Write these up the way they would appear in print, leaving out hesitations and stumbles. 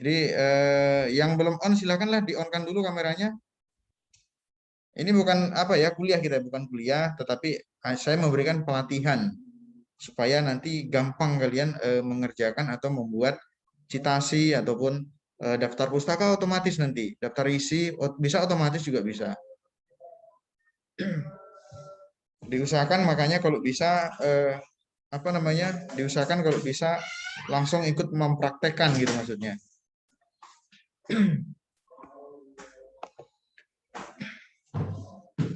Jadi yang belum on silakanlah di-on-kan dulu kameranya. Ini bukan apa ya, kuliah kita, bukan kuliah, tetapi saya memberikan pelatihan supaya nanti gampang kalian mengerjakan atau membuat citasi ataupun daftar pustaka otomatis nanti. Daftar isi bisa otomatis juga bisa. Diusahakan makanya kalau bisa apa namanya? Diusahakan kalau bisa langsung ikut mempraktekkan gitu maksudnya.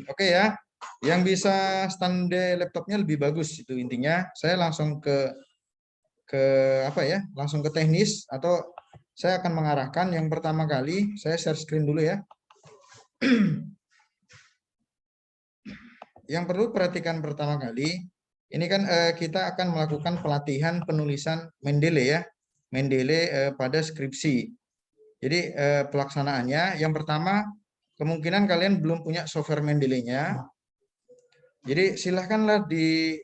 Oke ya, yang bisa standar laptopnya lebih bagus itu intinya. Saya langsung ke apa ya? Langsung ke teknis atau saya akan mengarahkan yang pertama kali. Saya share screen dulu ya. Yang perlu perhatikan pertama kali, ini kan kita akan melakukan pelatihan penulisan Mendeley ya, Mendeley pada skripsi. Jadi pelaksanaannya, yang pertama kemungkinan kalian belum punya software Mendeley-nya. Jadi silahkanlah di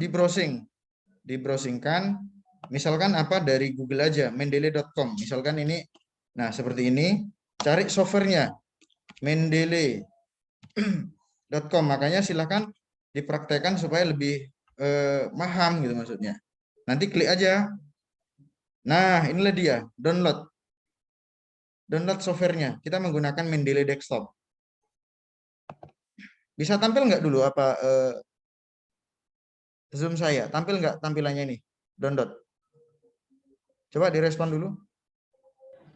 browsing, dibrowsingkan, misalkan apa dari Google aja, mendeley.com, misalkan ini, nah seperti ini, cari softwarenya, mendeley.com, makanya silahkan dipraktekkan supaya lebih paham gitu maksudnya. Nanti klik aja, nah inilah dia, download softwarenya, kita menggunakan Mendeley Desktop. Bisa tampil nggak dulu apa Zoom saya, tampil nggak tampilannya ini, download? Coba direspon dulu.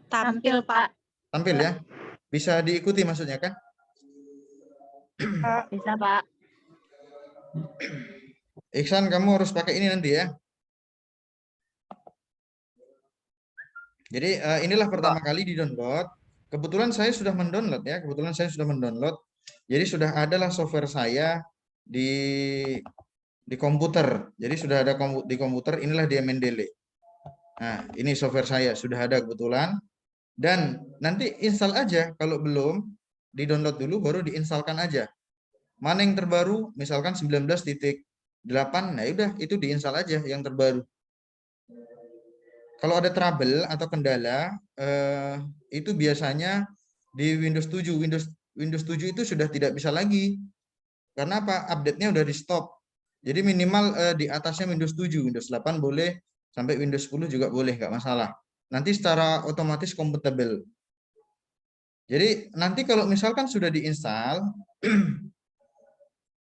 Tampil, Pak. Tampil ya. Bisa diikuti maksudnya kan? Bisa, Pak. Iksan, kamu harus pakai ini nanti ya. Jadi inilah pertama kali di-download. Kebetulan saya sudah mendownload ya. Kebetulan saya sudah mendownload. Jadi sudah adalah software saya di komputer. Jadi sudah ada di komputer. Inilah dia Mendeley. Nah, ini software saya sudah ada kebetulan. Dan nanti install aja. Kalau belum, di-download dulu baru diinstalkan aja. Mana yang terbaru? Misalkan 19.8. Nah, udah itu diinstal aja yang terbaru. Kalau ada trouble atau kendala, itu biasanya di Windows 7. Windows 7 itu sudah tidak bisa lagi. Karena apa? Update-nya udah di stop. Jadi minimal di atasnya Windows 7. Windows 8 boleh, sampai Windows 10 juga boleh, nggak masalah. Nanti secara otomatis compatible. Jadi nanti kalau misalkan sudah diinstal,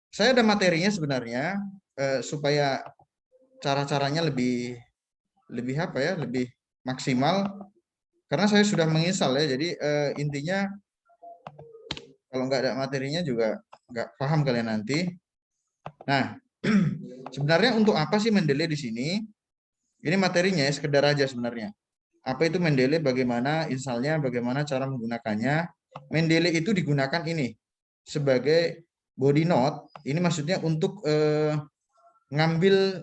saya ada materinya sebenarnya, supaya cara-caranya lebih apa ya, lebih maksimal. Karena saya sudah menginstal ya, jadi intinya kalau nggak ada materinya juga nggak paham kalian nanti. Nah, sebenarnya untuk apa sih Mendeley di sini? Ini materinya ya, sekedar aja sebenarnya. Apa itu Mendeley, bagaimana installnya, bagaimana cara menggunakannya. Mendeley itu digunakan ini sebagai body note. Ini maksudnya untuk mengambil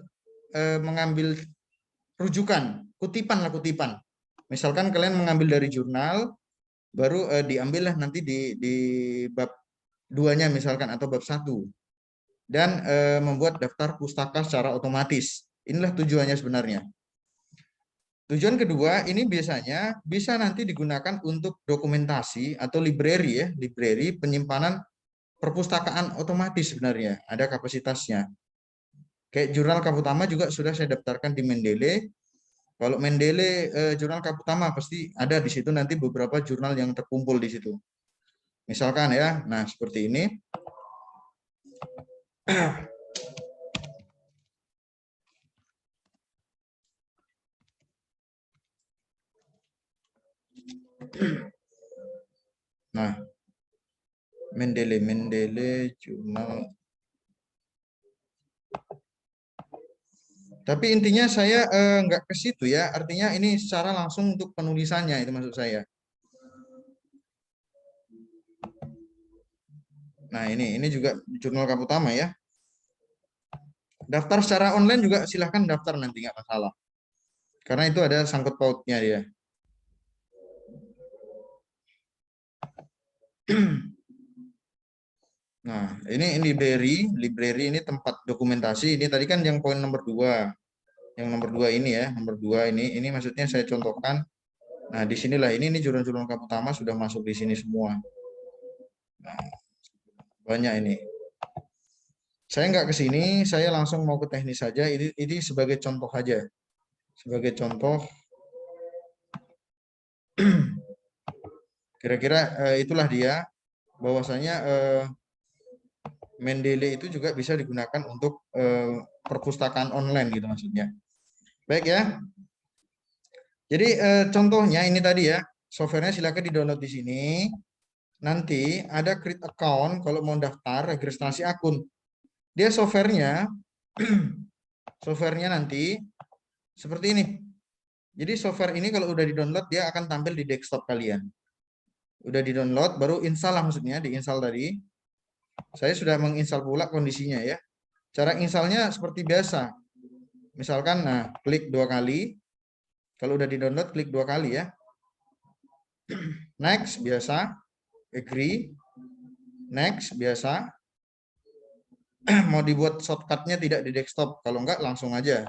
rujukan, kutipan lah, kutipan. Misalkan kalian mengambil dari jurnal, baru diambillah nanti di bab 2-nya misalkan atau bab 1 dan membuat daftar pustaka secara otomatis. Inilah tujuannya sebenarnya. Tujuan kedua ini biasanya bisa nanti digunakan untuk dokumentasi atau library ya, library penyimpanan perpustakaan otomatis sebenarnya, ada kapasitasnya. Kayak jurnal Kaputama juga sudah saya daftarkan di Mendeley. Kalau Mendeley jurnal Kaputama pasti ada di situ nanti beberapa jurnal yang terkumpul di situ. Misalkan ya, nah seperti ini. Nah, Mendeley jurnal. Tapi intinya saya nggak ke situ ya, artinya ini secara langsung untuk penulisannya itu maksud saya. Nah ini juga jurnal Kaputama ya. Daftar secara online juga silahkan daftar nanti, nggak masalah. Karena itu ada sangkut pautnya dia. Nah, ini library ini tempat dokumentasi. Ini tadi kan yang poin nomor 2. Yang nomor 2 ini ya, nomor 2 ini maksudnya saya contohkan Nah, disinilah ini jurnal-jurnal lengkap utama sudah masuk di sini semua. Nah, banyak ini. Saya nggak ke sini, saya langsung mau ke teknis saja. Ini sebagai contoh aja. Sebagai contoh, kira-kira itulah dia. Bahwasanya Mendeley itu juga bisa digunakan untuk perpustakaan online gitu maksudnya. Baik ya. Jadi contohnya ini tadi ya, softwarenya silakan di-download di sini. Nanti ada create account kalau mau daftar registrasi akun. Dia softwarenya nanti seperti ini. Jadi software ini kalau udah di-download dia akan tampil di desktop kalian. Udah di-download baru install lah maksudnya, di-install tadi. Saya sudah menginstal pula kondisinya ya. Cara installnya seperti biasa. Misalkan nah, klik 2 kali. Kalau udah di-download klik 2 kali ya. Next biasa, agree. Next biasa. Mau dibuat shortcutnya tidak di desktop, kalau enggak langsung aja.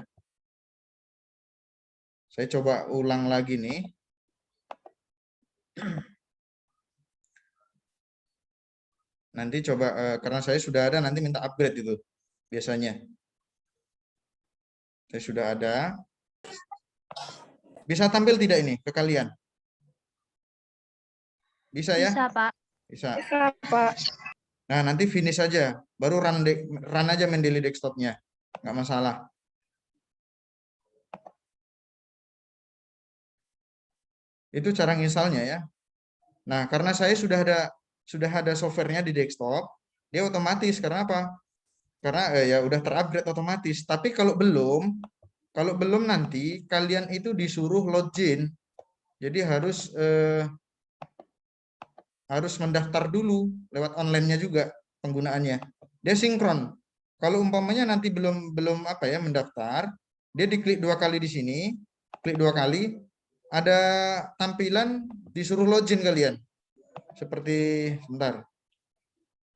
Saya coba ulang lagi nih. Nanti coba karena saya sudah ada, nanti minta upgrade itu biasanya. Saya sudah ada. Bisa tampil tidak ini ke kalian? Bisa ya? Bisa, Pak. Bisa. Bisa, Pak. Nah, nanti finish aja. Baru run aja Mendeley desktopnya. Nggak masalah. Itu cara installnya ya. Nah, karena saya sudah ada softwarenya di desktop, dia otomatis. Karena apa? Karena ya udah terupgrade otomatis. Tapi kalau belum nanti kalian itu disuruh login. Jadi harus mendaftar dulu lewat online-nya juga penggunaannya. Dia sinkron. Kalau umpamanya nanti belum mendaftar, dia diklik 2 kali di sini, klik 2 kali, ada tampilan disuruh login kalian. Seperti sebentar.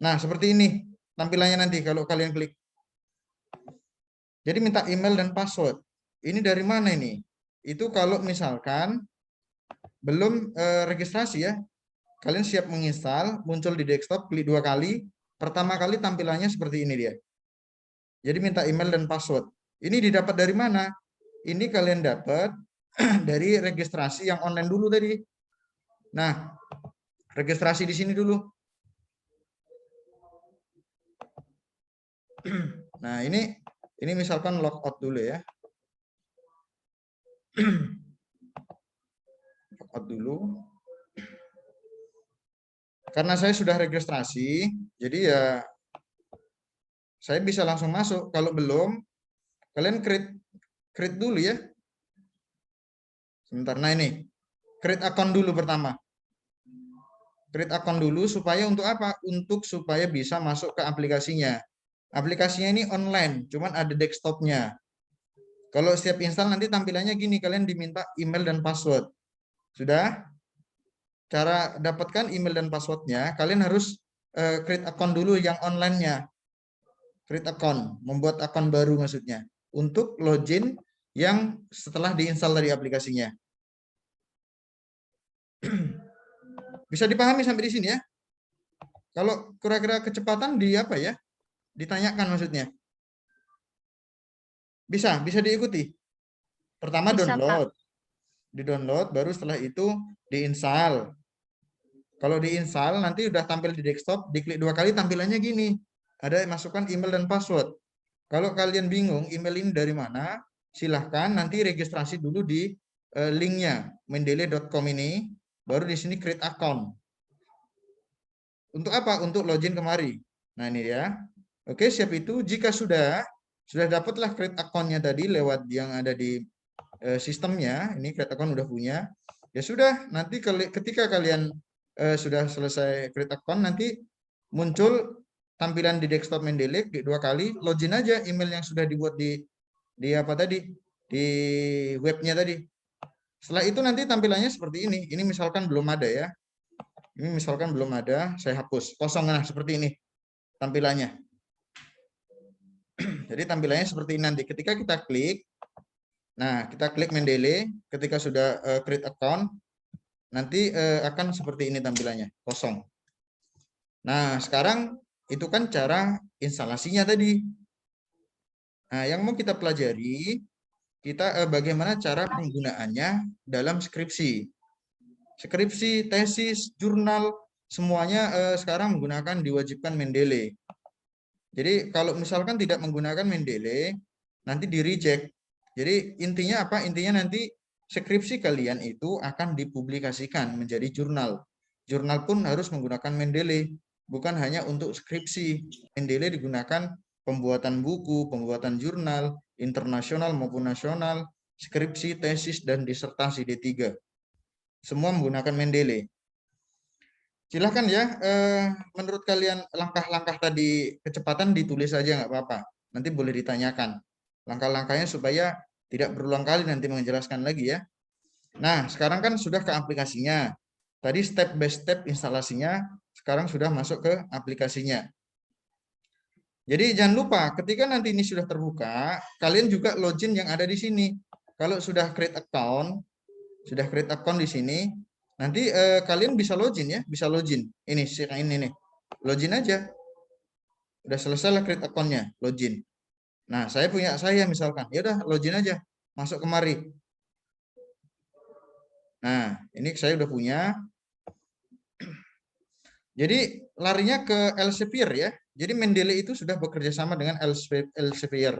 Nah, seperti ini tampilannya nanti kalau kalian klik. Jadi minta email dan password. Ini dari mana ini? Itu kalau misalkan belum registrasi ya. Kalian siap menginstal, muncul di desktop, klik 2 kali. Pertama kali tampilannya seperti ini dia. Jadi minta email dan password. Ini didapat dari mana? Ini kalian dapat dari registrasi yang online dulu tadi. Nah, registrasi di sini dulu. Nah, ini misalkan logout dulu ya. Logout dulu. Karena saya sudah registrasi, jadi ya saya bisa langsung masuk. Kalau belum, kalian create dulu ya. Sebentar, nah ini. Create account dulu pertama. Create account dulu supaya untuk apa? Untuk supaya bisa masuk ke aplikasinya. Aplikasinya ini online, cuman ada desktopnya. Kalau setiap install nanti tampilannya gini, kalian diminta email dan password. Sudah? Cara dapatkan email dan passwordnya, kalian harus create account dulu yang online-nya. Create account, membuat akun baru maksudnya. Untuk login yang setelah diinstal dari aplikasinya. Bisa dipahami sampai di sini ya? Kalau kira-kira kecepatan di apa ya? Ditanyakan maksudnya. Bisa diikuti. Pertama Bisa, download. Di-download, baru setelah itu diinstal. Kalau diinstal nanti udah tampil di desktop, diklik 2 kali tampilannya gini. Ada masukkan email dan password. Kalau kalian bingung email ini dari mana, silahkan nanti registrasi dulu di linknya mendeley.com ini, baru di sini create account. Untuk apa? Untuk login kemari. Nah ini ya. Oke, siap itu. Jika sudah dapatlah create account-nya tadi lewat yang ada di sistemnya, ini create account udah punya. Ya sudah, nanti ketika kalian sudah selesai create account, nanti muncul tampilan di desktop Mendeley 2 kali, login aja email yang sudah dibuat di apa tadi? Di webnya tadi. Setelah itu nanti tampilannya seperti ini. Ini misalkan belum ada ya. Ini misalkan belum ada, saya hapus. Kosong, nah seperti ini tampilannya. Jadi tampilannya seperti ini nanti. Ketika kita klik, nah kita klik Mendeley, ketika sudah create account, nanti akan seperti ini tampilannya, kosong. Nah, sekarang itu kan cara instalasinya tadi. Nah, yang mau kita pelajari, kita bagaimana cara penggunaannya dalam skripsi. Skripsi, tesis, jurnal, semuanya sekarang menggunakan diwajibkan Mendeley. Jadi kalau misalkan tidak menggunakan Mendeley, nanti di-reject. Jadi intinya apa? Intinya nanti skripsi kalian itu akan dipublikasikan menjadi jurnal. Jurnal pun harus menggunakan Mendeley, bukan hanya untuk skripsi. Mendeley digunakan pembuatan buku, pembuatan jurnal, internasional maupun nasional, skripsi, tesis, dan disertasi D3. Semua menggunakan Mendeley. Silahkan ya, menurut kalian langkah-langkah tadi kecepatan ditulis saja nggak apa-apa. Nanti boleh ditanyakan langkah-langkahnya supaya tidak berulang kali nanti menjelaskan lagi ya. Nah, sekarang kan sudah ke aplikasinya. Tadi step by step instalasinya, sekarang sudah masuk ke aplikasinya. Jadi jangan lupa ketika nanti ini sudah terbuka, kalian juga login yang ada di sini. Kalau sudah create account di sini, nanti kalian bisa login ya, bisa login. Ini nih, login aja. Udah selesai lah create account-nya, login. Nah, saya misalkan, ya udah login aja, masuk kemari. Nah, ini saya udah punya. Jadi larinya ke Elsevier ya. Jadi Mendeley itu sudah bekerja sama dengan Elsevier.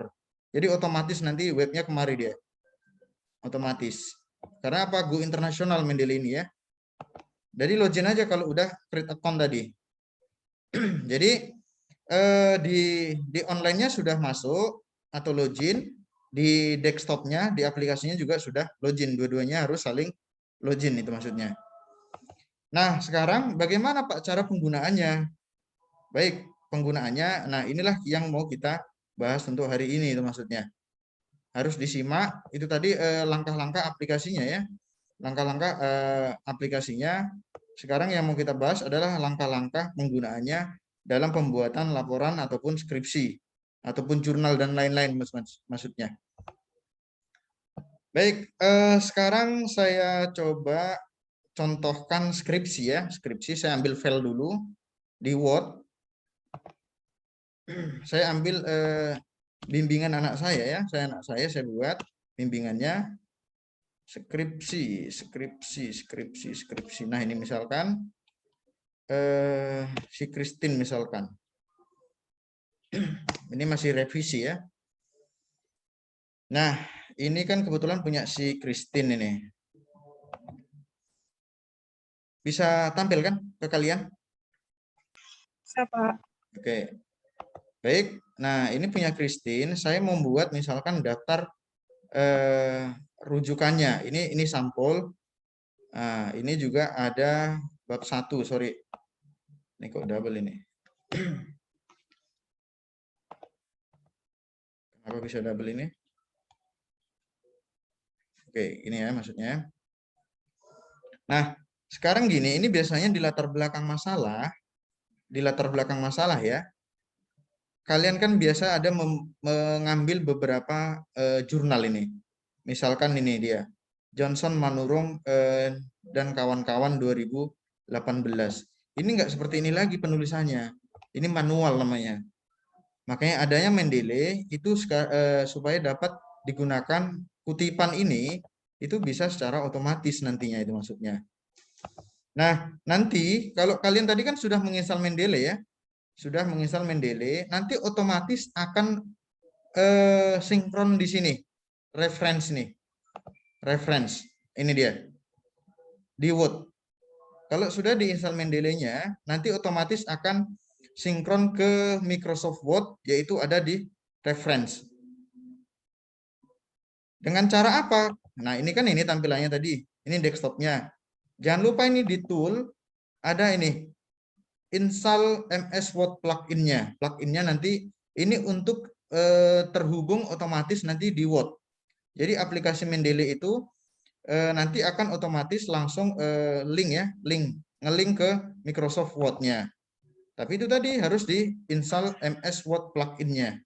Jadi otomatis nanti webnya kemari dia. Otomatis. Karena apa? Go internasional Mendeley ini ya. Jadi login aja kalau udah create account tadi. Jadi di online-nya sudah masuk atau login, di desktop-nya, di aplikasinya juga sudah login. Dua-duanya harus saling login itu maksudnya. Nah, sekarang bagaimana Pak cara penggunaannya? Baik, penggunaannya. Nah, inilah yang mau kita bahas untuk hari ini itu maksudnya. Harus disimak itu tadi langkah-langkah aplikasinya ya. Langkah-langkah aplikasinya. Sekarang yang mau kita bahas adalah langkah-langkah penggunaannya dalam pembuatan laporan ataupun skripsi ataupun jurnal dan lain-lain maksudnya. Baik, sekarang saya coba contohkan skripsi ya. Skripsi saya ambil file dulu di Word. Saya ambil bimbingan anak saya ya. Saya buat bimbingannya. Skripsi. Nah, ini misalkan si Christine misalkan. Ini masih revisi ya. Nah, ini kan kebetulan punya si Christine ini. Bisa tampil kan ke kalian? Bisa, Pak. Oke. Baik. Nah, ini punya Christine. Saya membuat misalkan daftar rujukannya. Ini sampul. Nah, ini juga ada bab 1, sorry. Ini kok double ini. Kenapa bisa double ini? Oke, ini ya maksudnya. Nah, sekarang gini, ini biasanya di latar belakang masalah ya. Kalian kan biasa ada mengambil beberapa jurnal ini. Misalkan ini dia, Johnson Manurung dan kawan-kawan 2018. Ini nggak seperti ini lagi penulisannya. Ini manual namanya. Makanya adanya Mendeley itu supaya dapat digunakan kutipan ini itu bisa secara otomatis nantinya itu maksudnya. Nah, nanti kalau kalian tadi kan sudah menginstal Mendeley ya. Sudah menginstal Mendeley, nanti otomatis akan sinkron di sini. Reference nih. Reference. Ini dia. Di Word. Kalau sudah diinstal Mendeley-nya, nanti otomatis akan sinkron ke Microsoft Word, yaitu ada di reference. Dengan cara apa? Nah, ini kan ini tampilannya tadi. Ini desktopnya. Jangan lupa ini di tool, ada ini. Install MS Word plugin-nya. Plugin-nya nanti ini untuk terhubung otomatis nanti di Word. Jadi aplikasi Mendeley itu nanti akan otomatis langsung ngelink ke Microsoft Word-nya. Tapi itu tadi harus di-install MS Word plugin-nya.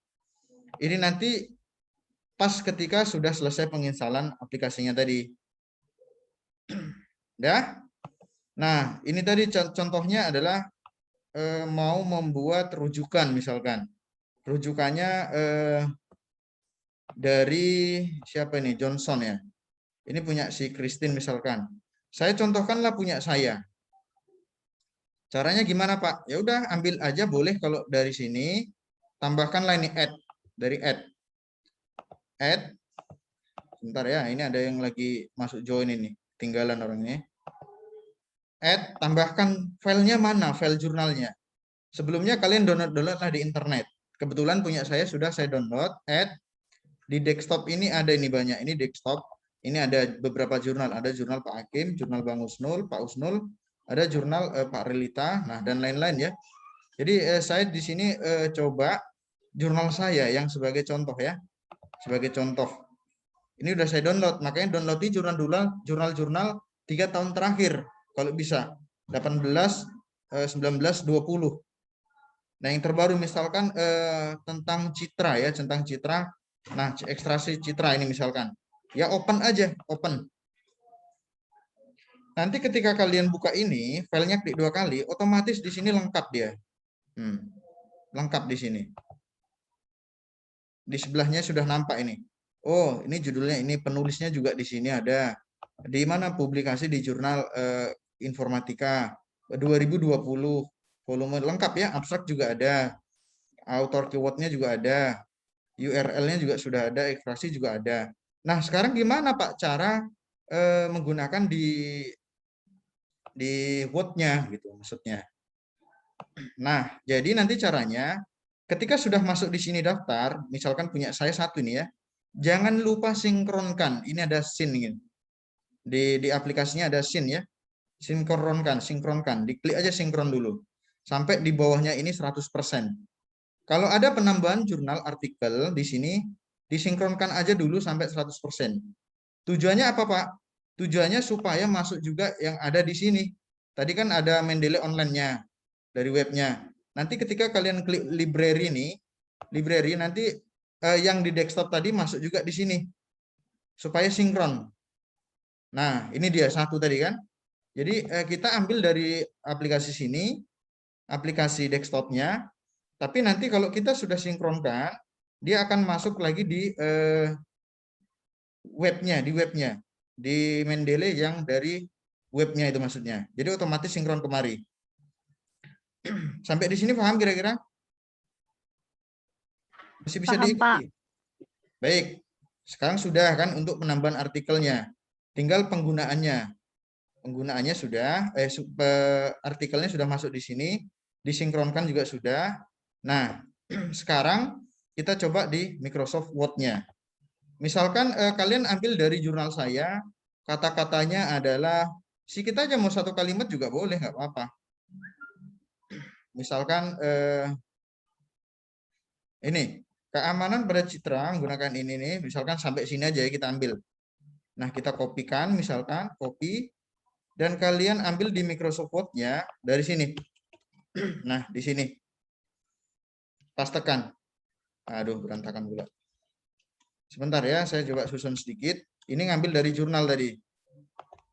Ini nanti pas ketika sudah selesai penginstalan aplikasinya tadi. Ya? Nah, ini tadi contohnya adalah mau membuat rujukan misalkan. Rujukannya dari siapa ini? Johnson ya. Ini punya si Christine misalkan. Saya contohkanlah punya saya. Caranya gimana, Pak? Ya udah ambil aja boleh kalau dari sini tambahkanlah ini add dari add. Sebentar ya, ini ada yang lagi masuk join ini. Tinggalan orangnya. Add, tambahkan filenya mana? File jurnalnya. Sebelumnya kalian download lah di internet. Kebetulan punya saya sudah saya download. Add di desktop ini ada ini banyak. Ini desktop. Ini ada beberapa jurnal. Ada jurnal Pak Hakim, jurnal Bang Usnul, Pak Usnul, ada jurnal Pak Relita, nah dan lain-lain ya. Jadi saya di sini coba jurnal saya yang sebagai contoh ya. Sebagai contoh. Ini udah saya download, makanya download di jurnal-jurnal 3 tahun terakhir kalau bisa. 18, 19, 20. Nah, yang terbaru misalkan tentang citra ya, tentang citra. Nah, ekstraksi citra ini misalkan. Ya open aja, open. Nanti ketika kalian buka ini, filenya klik 2 kali, otomatis di sini lengkap dia. Lengkap di sini. Di sebelahnya sudah nampak ini. Oh, ini judulnya, ini penulisnya juga di sini ada. Di mana publikasi di jurnal Informatika 2020. Volume lengkap ya, abstrak juga ada. Author keywordnya juga ada. URL-nya juga sudah ada, ekstraksi juga ada. Nah, sekarang gimana Pak cara menggunakan di Word-nya gitu maksudnya. Nah, jadi nanti caranya ketika sudah masuk di sini daftar, misalkan punya saya satu nih ya, jangan lupa sinkronkan. Ini ada sync ini. Di aplikasinya ada sync ya. Sinkronkan. Diklik aja sinkron dulu. Sampai di bawahnya ini 100%. Kalau ada penambahan jurnal artikel di sini, disinkronkan aja dulu sampai 100%. Tujuannya apa, Pak? Tujuannya supaya masuk juga yang ada di sini. Tadi kan ada Mendeley online-nya dari webnya. Nanti ketika kalian klik library ini, library nanti yang di desktop tadi masuk juga di sini. Supaya sinkron. Nah, ini dia satu tadi kan. Jadi kita ambil dari aplikasi sini, aplikasi desktopnya, tapi nanti kalau kita sudah sinkronkan, dia akan masuk lagi di webnya, di Mendeley yang dari webnya itu maksudnya. Jadi otomatis sinkron kemari. Sampai di sini paham kira-kira? Masih bisa Paham, Pak. diikuti? Baik, sekarang sudah kan untuk penambahan artikelnya. Tinggal penggunaannya. Penggunaannya sudah, artikelnya sudah masuk di sini, disinkronkan juga sudah. Nah, sekarang kita coba di Microsoft Word-nya. Misalkan kalian ambil dari jurnal saya, kata-katanya adalah, sedikit aja mau satu kalimat juga boleh, nggak apa-apa. Misalkan ini, keamanan pada citra menggunakan ini nih, misalkan sampai sini aja ya kita ambil. Nah, kita kopikan, misalkan, copy, dan kalian ambil di Microsoft Word-nya dari sini. Nah, di sini. Pastekan. Aduh, berantakan pula. Sebentar ya, saya coba susun sedikit. Ini ngambil dari jurnal tadi.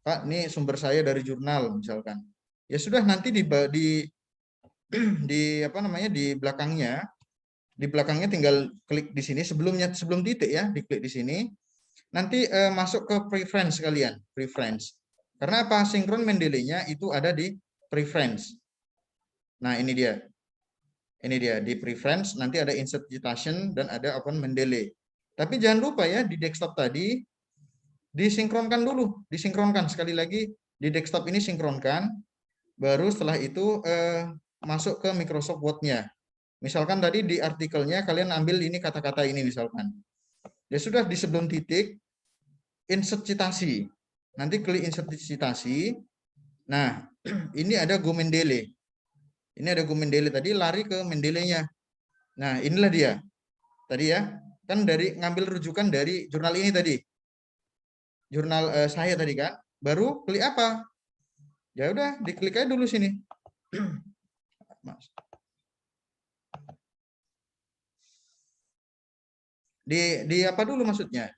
Pak, ini sumber saya dari jurnal misalkan. Ya sudah nanti di apa namanya di belakangnya tinggal klik di sini sebelum titik ya, diklik di sini. Nanti masuk ke preference kalian, preference. Karena apa? Sinkron Mendeley-nya itu ada di preference. Nah, ini dia. Ini dia di preference, nanti ada insert citation dan ada open Mendeley. Tapi jangan lupa ya di desktop tadi disinkronkan dulu, disinkronkan sekali lagi di desktop ini sinkronkan. Baru setelah itu masuk ke Microsoft Word-nya. Misalkan tadi di artikelnya kalian ambil ini kata-kata ini misalkan. Ya sudah di sebelum titik insert citasi. Nanti klik insert citasi. Nah, ini ada Go Mendeley. Ini ada Go Mendeley tadi lari ke Mendeley-nya. Nah, inilah dia. Tadi ya. Kan dari ngambil rujukan dari jurnal ini tadi. Jurnal saya tadi kan. Baru klik apa? Ya udah, diklik aja dulu sini. Mas. Di apa dulu maksudnya?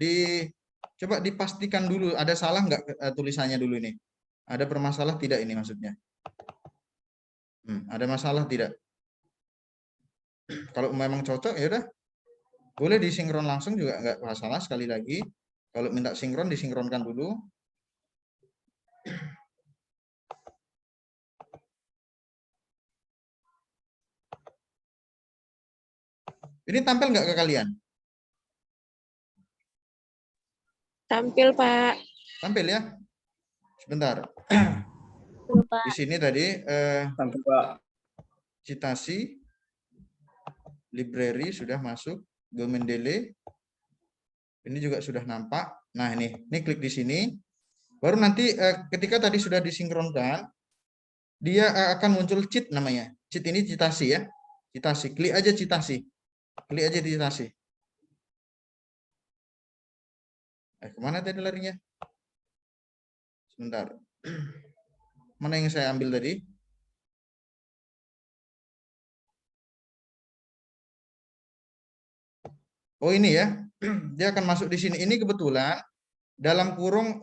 Coba dipastikan dulu ada salah nggak tulisannya dulu ini. Ada bermasalah tidak ini maksudnya? Ada masalah tidak? Kalau memang cocok ya udah, boleh disinkron langsung juga nggak masalah. Sekali lagi, kalau minta sinkron disinkronkan dulu. Ini tampil nggak ke kalian? Tampil, Pak. Tampil ya. Sebentar. Lupa. Di sini tadi Tampil, Pak. citasi, library sudah masuk, Gomendele. Ini juga sudah nampak. Nah, ini klik di sini. Baru nanti ketika tadi sudah disinkronkan, dia akan muncul cheat namanya. Cheat ini citasi ya. Citasi, klik aja citasi. Klik aja di citasi. Kemana tadi larinya? Sebentar. Mana yang saya ambil tadi? Oh ini ya. Dia akan masuk di sini. Ini kebetulan dalam kurung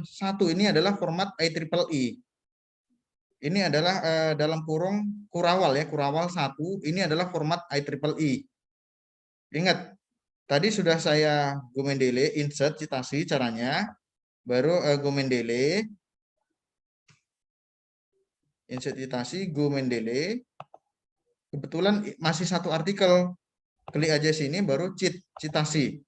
satu ini adalah format IEEE. Ini adalah dalam kurung kurawal ya, kurawal 1. Ini adalah format IEEE. Ingat, tadi sudah saya Gomendele, insert citasi caranya. Baru Gomendele, insert citasi, Gomendele. Kebetulan masih satu artikel. Klik aja sini, baru citasi.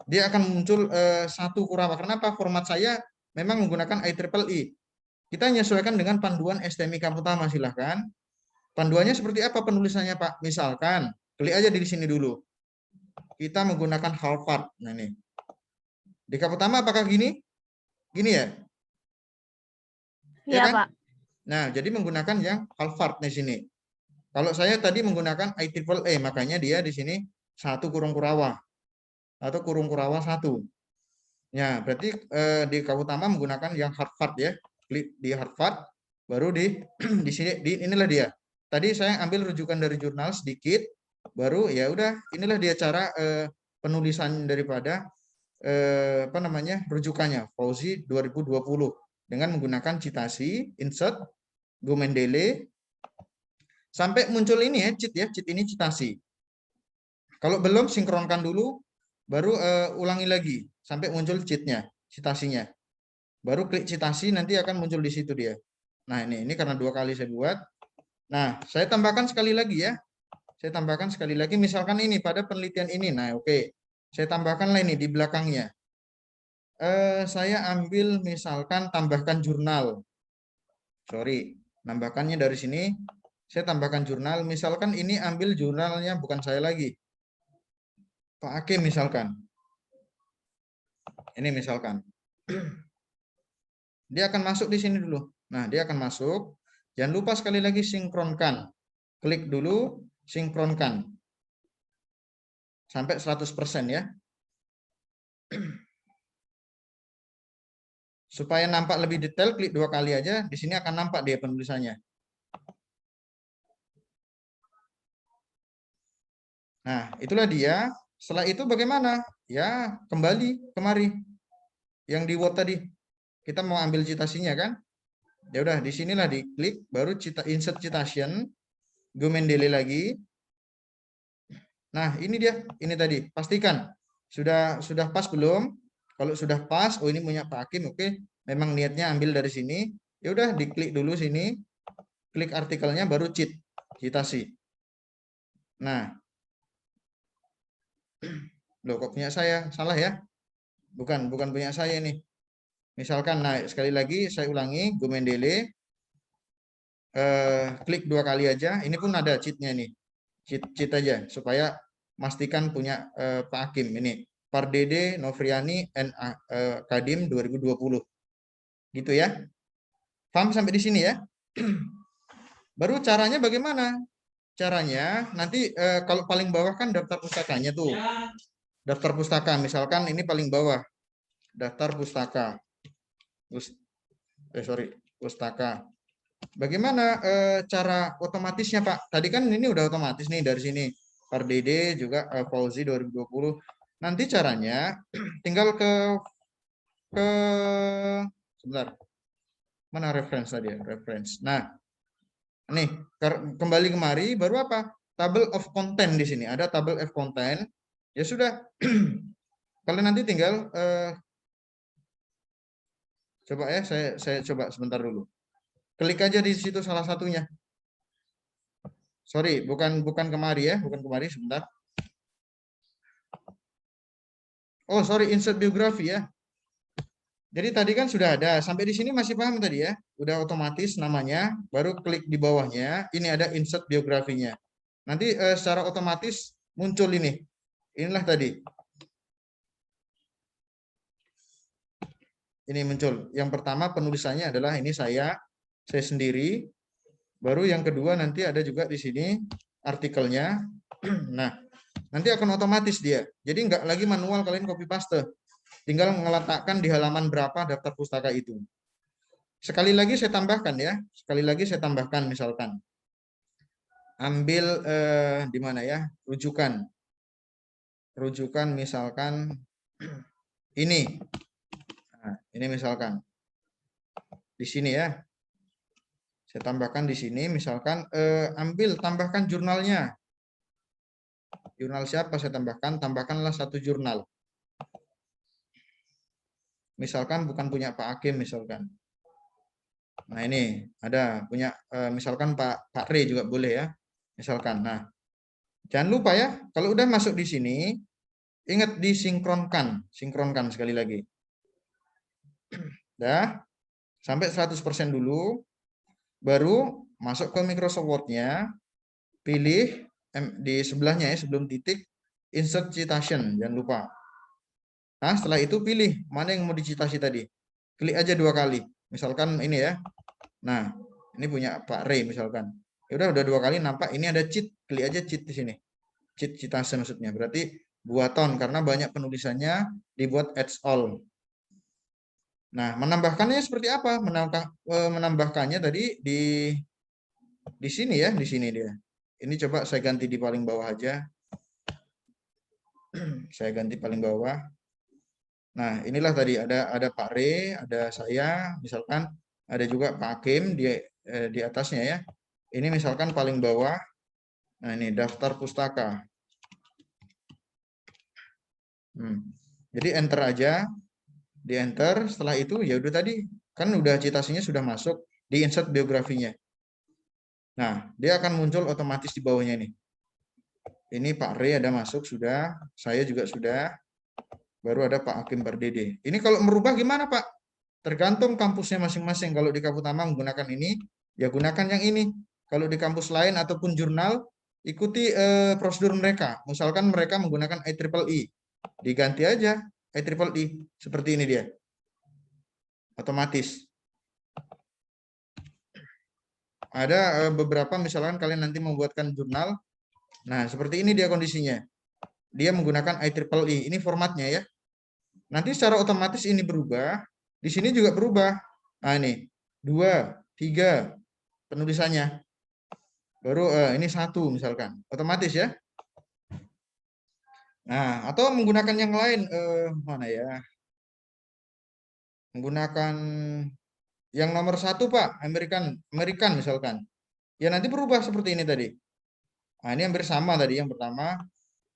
Dia akan muncul satu kurawal. Kenapa? Format saya memang menggunakan IEEE. Kita menyesuaikan dengan panduan STMIK utama, silahkan. Panduannya seperti apa penulisannya, Pak? Misalkan, klik aja di sini dulu. Kita menggunakan Harvard. Nah, ini. Di kap utama apakah gini? Gini ya? Iya, Ya kan? Pak. Nah, jadi menggunakan yang Harvard di sini. Kalau saya tadi menggunakan IEEE, makanya dia di sini satu kurung kurawal atau kurung kurawal 1. Ya, berarti di kap utama menggunakan yang Harvard ya. Klik di Harvard, baru di di sini inilah dia. Tadi saya ambil rujukan dari jurnal sedikit, baru ya udah inilah dia cara penulisan daripada apa namanya rujukannya Fauzi 2020 dengan menggunakan citasi, insert, Gomendele sampai muncul ini ya cheat ini citasi. Kalau belum sinkronkan dulu, baru ulangi lagi sampai muncul cheatnya, citasinya. Baru klik citasi, nanti akan muncul di situ dia. Nah, ini karena 2 kali saya buat. Nah, saya tambahkan sekali lagi ya. Saya tambahkan sekali lagi, misalkan ini pada penelitian ini. Nah, oke. Saya tambahkanlah ini di belakangnya. Saya ambil misalkan tambahkan jurnal. Sorry, nambahkannya dari sini. Saya tambahkan jurnal. Misalkan ini ambil jurnalnya bukan saya lagi. Pak Hakim misalkan. Ini misalkan. Dia akan masuk di sini dulu. Nah, dia akan masuk. Jangan lupa sekali lagi sinkronkan. Klik dulu, sinkronkan. Sampai 100% ya. Supaya nampak lebih detail, klik 2 kali aja. Di sini akan nampak dia penulisannya. Nah, itulah dia. Setelah itu bagaimana? Ya, kembali kemari. Yang di Word tadi. Kita mau ambil citasinya kan? Ya udah, di sinilah diklik, baru insert citation, Gomendele lagi. Nah, ini dia, ini tadi. Pastikan sudah pas belum? Kalau sudah pas, oh ini punya Pak Hakim, oke. Memang niatnya ambil dari sini. Ya udah, diklik dulu sini. Klik artikelnya baru citasi. Nah. Loh, kok punya saya? Salah ya? Bukan punya saya nih. Misalkan, nah sekali lagi saya ulangi, Gomendele, klik 2 kali aja. Ini pun ada cheatnya nih, cheat aja supaya pastikan punya Pak Hakim ini. Pardede, Novriani, and Kadim 2020, gitu ya. Paham sampai di sini ya? Baru caranya bagaimana? Caranya nanti kalau paling bawah kan daftar pustakanya tuh. Daftar pustaka, misalkan ini paling bawah, daftar pustaka. Pustaka. Bagaimana cara otomatisnya, Pak? Tadi kan ini udah otomatis nih dari sini. Pardede juga Fauzi 2020. Nanti caranya tinggal ke ke sebentar. Mana reference tadi ya? Reference. Nah, nih kembali kemari baru apa? Table of content di sini. Ada table of content. Ya sudah. Kalian nanti tinggal coba ya, saya coba sebentar dulu. Klik aja di situ salah satunya. Sorry, bukan kemari ya, bukan kemari sebentar. Oh, sorry, insert biografi ya. Jadi tadi kan sudah ada, sampai di sini masih paham tadi ya? Udah otomatis namanya, baru klik di bawahnya, ini ada insert biografinya. Nanti secara otomatis muncul ini. Inilah tadi. Ini muncul. Yang pertama penulisannya adalah ini saya sendiri. Baru yang kedua nanti ada juga di sini artikelnya. Nah, nanti akan otomatis dia. Jadi nggak lagi manual kalian copy paste. Tinggal meletakkan di halaman berapa daftar pustaka itu. Sekali lagi saya tambahkan ya. Sekali lagi saya tambahkan misalkan. Ambil di mana ya? Rujukan. Rujukan misalkan ini. Nah, ini misalkan. Di sini ya. Saya tambahkan di sini misalkan tambahkan jurnalnya. Jurnal siapa saya tambahkan? Tambahkanlah satu jurnal. Misalkan bukan punya Pak Hakim misalkan. Nah, ini ada punya misalkan Pak Re juga boleh ya. Misalkan. Nah, jangan lupa ya, kalau udah masuk di sini ingat disinkronkan, sinkronkan sekali lagi. Dah. Sampai 100% dulu baru masuk ke Microsoft Word-nya, pilih di sebelahnya ya sebelum titik insert citation, jangan lupa. Nah, setelah itu pilih mana yang mau dicitasi tadi. Klik aja 2 kali. Misalkan ini ya. Nah, ini punya Pak Ray misalkan. Ya udah 2 kali nampak ini ada cheat, klik aja cheat di sini. Cheat citation maksudnya. Berarti buatan karena banyak penulisannya dibuat as all. Nah, menambahkannya seperti apa? Menambahkannya tadi di sini ya, di sini dia. Ini coba saya ganti di paling bawah aja. Saya ganti paling bawah. Nah, inilah tadi ada Pak Re, ada saya, misalkan ada juga Pak Hakim di atasnya ya. Ini misalkan paling bawah. Nah, ini daftar pustaka. Jadi enter aja, di enter. Setelah itu ya udah tadi kan udah citasinya sudah masuk, di insert biografinya. Nah, dia akan muncul otomatis di bawahnya ini. Ini Pak Re ada masuk sudah, saya juga sudah. Baru ada Pak Hakim Pardede. Ini kalau merubah gimana Pak? Tergantung kampusnya masing-masing. Kalau di Kaputama menggunakan ini, ya gunakan yang ini. Kalau di kampus lain ataupun jurnal, ikuti prosedur mereka. Misalkan mereka menggunakan IEEE, diganti aja IEEE. Seperti ini dia. Otomatis. Ada beberapa, misalkan kalian nanti membuatkan jurnal. Nah, seperti ini dia kondisinya. Dia menggunakan IEEE. Ini formatnya ya. Nanti secara otomatis ini berubah. Di sini juga berubah. Nah, ini 2, 3 penulisannya. Baru ini 1 misalkan. Otomatis ya. Nah, atau menggunakan yang lain. Mana ya? Menggunakan yang nomor 1 Pak. American misalkan. Ya nanti berubah seperti ini tadi. Nah, ini hampir sama tadi yang pertama.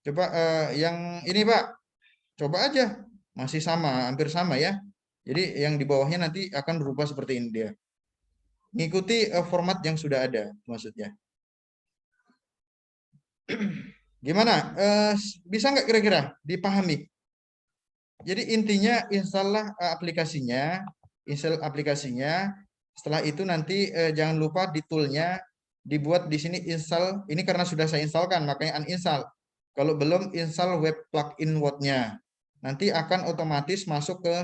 Coba yang ini Pak. Coba aja. Masih sama, hampir sama ya. Jadi yang di bawahnya nanti akan berubah seperti ini dia. Ngikuti format yang sudah ada maksudnya. Gimana? Bisa nggak kira-kira dipahami? Jadi intinya install aplikasinya, install aplikasinya. Setelah itu nanti jangan lupa di toolnya dibuat di sini install. Ini karena sudah saya instalkan, makanya uninstall. Kalau belum install web plugin Word-nya. Nanti akan otomatis masuk ke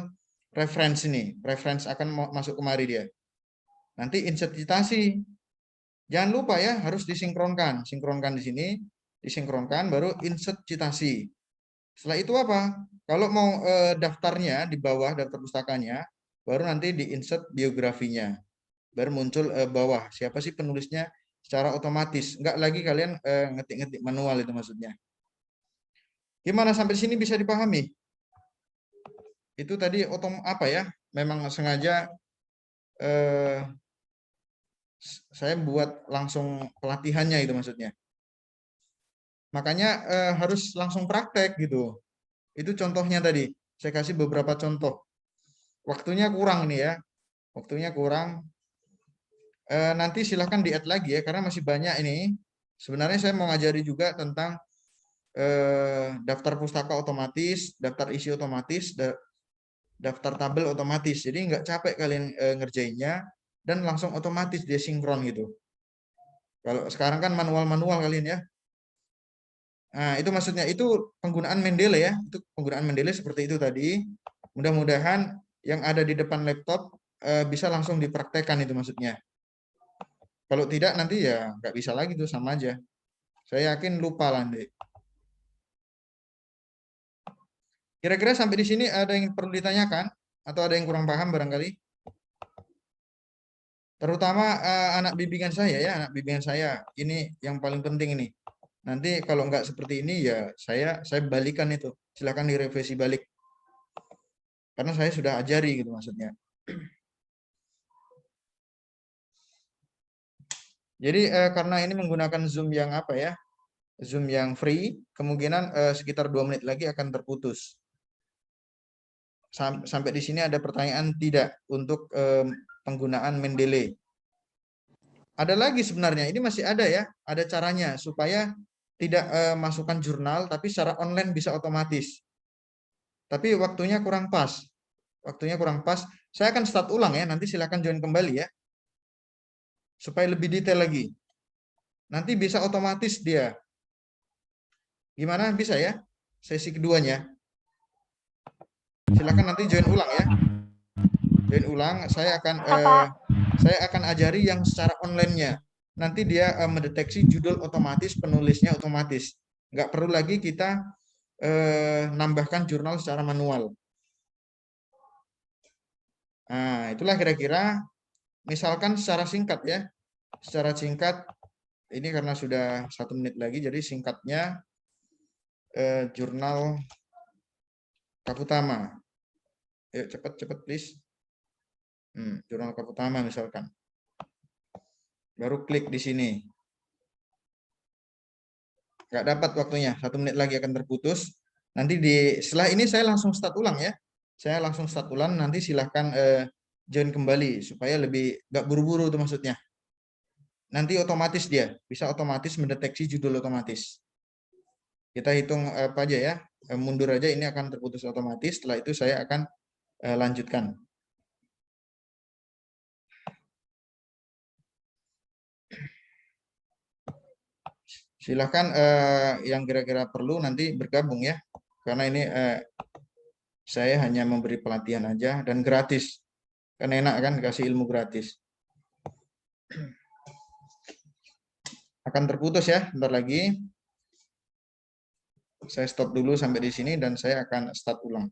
reference ini. Reference akan masuk kemari dia. Nanti insert citasi. Jangan lupa ya, harus disinkronkan. Sinkronkan di sini, disinkronkan, baru insert citasi. Setelah itu apa? Kalau mau daftarnya di bawah daftar pustakanya, baru nanti di insert biografinya. Baru muncul bawah. Siapa sih penulisnya secara otomatis. Enggak lagi kalian ngetik-ngetik manual itu maksudnya. Gimana sampai sini bisa dipahami? itu tadi memang sengaja saya buat langsung pelatihannya itu maksudnya. Makanya harus langsung praktek gitu. Itu contohnya tadi. Saya kasih beberapa contoh. Waktunya kurang nih ya. Waktunya kurang. Nanti silahkan di-add lagi ya, karena masih banyak ini. Sebenarnya saya mau ngajari juga tentang daftar pustaka otomatis, daftar isi otomatis, daftar tabel otomatis. Jadi nggak capek kalian ngerjainnya, dan langsung otomatis dia sinkron gitu. Kalau sekarang kan manual-manual kalian ya. Nah, itu maksudnya, itu penggunaan Mendeley ya. Itu penggunaan Mendeley seperti itu tadi. Mudah-mudahan yang ada di depan laptop bisa langsung dipraktekkan itu maksudnya. Kalau tidak nanti ya nggak bisa lagi tuh, sama aja. Saya yakin lupa lah nanti. Kira-kira sampai di sini ada yang perlu ditanyakan? Atau ada yang kurang paham barangkali? Terutama anak bimbingan saya ya, anak bimbingan saya. Ini yang paling penting ini. Nanti kalau nggak seperti ini ya saya balikan itu. Silakan direvisi balik. Karena saya sudah ajari gitu maksudnya. Jadi karena ini menggunakan Zoom yang Zoom yang free, kemungkinan sekitar 2 menit lagi akan terputus. Sampai di sini ada pertanyaan tidak untuk penggunaan Mendeley? Ada lagi sebenarnya, ini masih ada ya, ada caranya supaya tidak masukkan jurnal, tapi secara online bisa otomatis. Tapi waktunya kurang pas. Waktunya kurang pas. Saya akan start ulang ya, nanti silakan join kembali ya. Supaya lebih detail lagi. Nanti bisa otomatis dia. Gimana? Bisa ya? Sesi keduanya. Silakan nanti join ulang ya. Join ulang, saya akan ajari yang secara online-nya. Nanti dia mendeteksi judul otomatis, penulisnya otomatis. Nggak perlu lagi kita nambahkan jurnal secara manual. Nah, itulah kira-kira, misalkan secara singkat ya. Secara singkat, ini karena sudah 1 menit lagi, jadi singkatnya jurnal Kaputama. Ayo cepat please. Jurnal Kaputama misalkan. Baru klik di sini. Nggak dapat waktunya, 1 menit lagi akan terputus. Nanti setelah ini saya langsung start ulang ya. Saya langsung start ulang, nanti silahkan join kembali supaya lebih nggak buru-buru itu maksudnya. Nanti otomatis dia bisa otomatis mendeteksi judul otomatis. Kita hitung apa aja ya, mundur aja, ini akan terputus otomatis. Setelah itu saya akan lanjutkan. Silahkan yang kira-kira perlu nanti bergabung ya, karena ini saya hanya memberi pelatihan aja dan gratis. Kan enak kan, kasih ilmu gratis. Akan terputus ya, bentar lagi. Saya stop dulu sampai di sini dan saya akan start ulang.